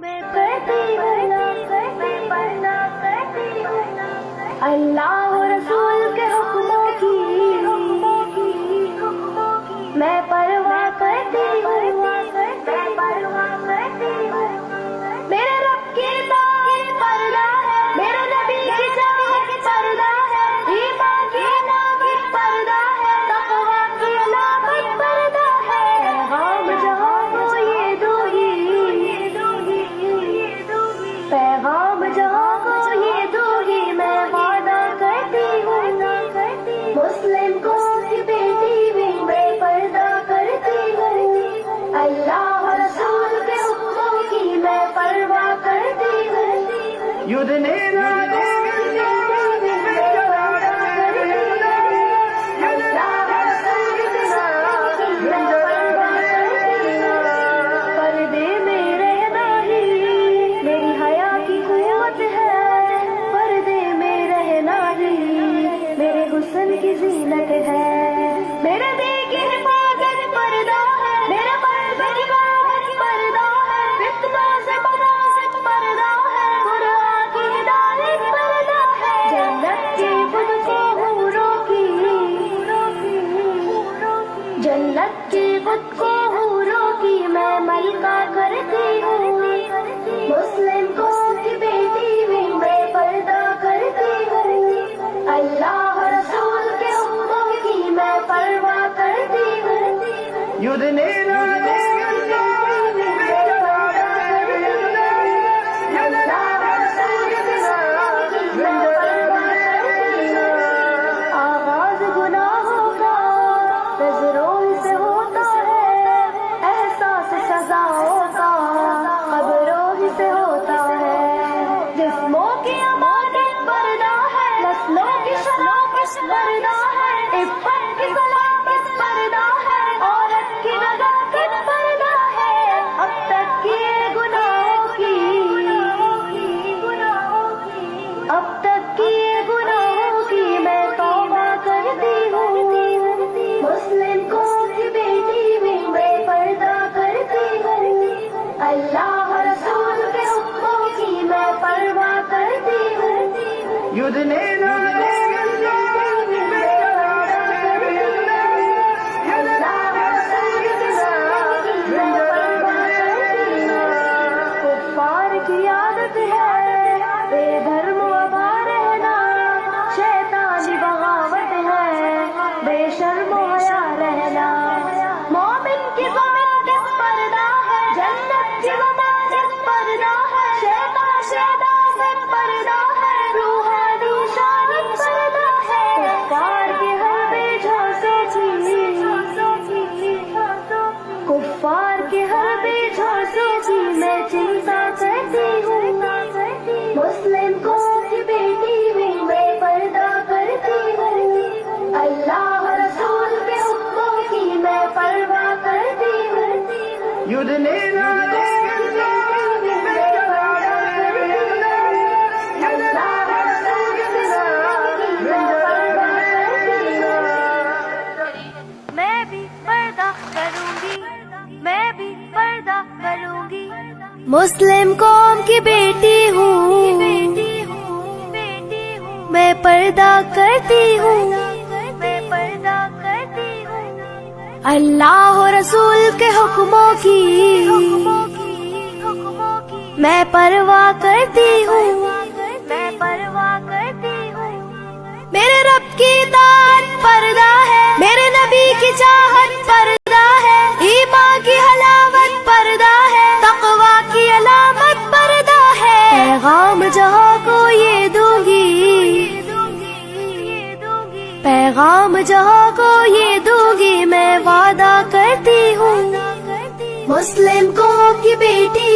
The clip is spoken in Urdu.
میں کرتی ہوں اللہ رسول کے حکموں کی میں پرواہ کرتی ہوں، میرے رب کی اطاعت پردہ ہے، میرے نبی کی چاہت پردہ ہے، ایمان کی علامت پردہ ہے، تقویٰ کی علامت پردہ ہے، پیغام جہاں کو یہ دو ہی، پیغام جہاں کو یہ دو ہی میں وعدہ کرتی ہوں، مسلم قوم کی بیٹی بھی میں پردہ کرتی ہوں، اللہ رسول کے حکموں کی میں پرواہ کرتی ہوں، پردے میں رہنا ہی میری حیا کی قوت ہے، پردے میں رہنا ہی میرے حسن کی زینت ہے، میرے دل کی حفاظت پردہ ہے، میرے قلب کی بات پردہ ہے، فتنہ سے بغاوت پردہ ہے، قرآن کی ہدایت پردہ ہے، جنت کی خود کو حوروں کی، جنت کی خود کو حوروں کی میں ملکہ کرتی ہوں، مسلم قوم کی بیٹی بھی میں پردہ کرتی ہوں، اللہ رسول کے حکموں کی میں پرواہ کرتی ہوں، آغاز گناہوں کا نظروں سے ہوتا ہے، احساس سزاؤں کا خبروں سے ہوتا ہے، جسموں کی امانت پردہ ہے، نسلوں کی شناخت پردہ ہے، عفت کی سلامت پردہ ہے، عورت کی نزاکت پردہ ہے، اب تک کیے گناہوں کی، اب تک کیے گناہوں کی میں توبہ کرتی ہوں، مسلم قوم کی بیٹی بھی میں پردہ کرتی ہوں، اللہ رسول کے حکموں کی میں پرواہ کرتی ہوں، کفار کی عادت ہے بے دھرم و ابا رہنا، شیطانی بغاوت ہے بے شرم و حیا رہنا، مومن کی ضمانت پردہ ہے، جنت کی ضمانت پردہ ہے، شیطان شیطان پردہ ہے، روحانی شانت پردہ ہے، کفار کے ہر بے جھانسوں کی، کفار کے ہر بے جھانسوں کی میں چنتا کرتی ہوں، مسلم قوم کی بیٹی بھی میں پردہ کرتی ہوں، اللہ رسول کے حکموں کی میں پرواہ کرتی ہوں، میں بھی پردہ کروں گی، میں بھی پردہ کروں گی، مسلم قوم کی بیٹی ہوں، میں پردہ کرتی ہوں، میں پردہ کرتی ہوں، اللہ رسول کے حکموں کی میں پرواہ کرتی ہوں، میں پرواہ کرتی ہوں، میرے رب کی اطاعت پردہ ہے، میرے نبی کی چاہت پردہ ہے، ایمان کی حلاوت پردہ ہے، تقویٰ کی علامت پردہ ہے، پیغام جہاں کو یہ دوں گی، پیغام جہاں کو یہ دوں گی میں وعدہ کرتی ہوں، مسلم قوم کی بیٹی ہوں۔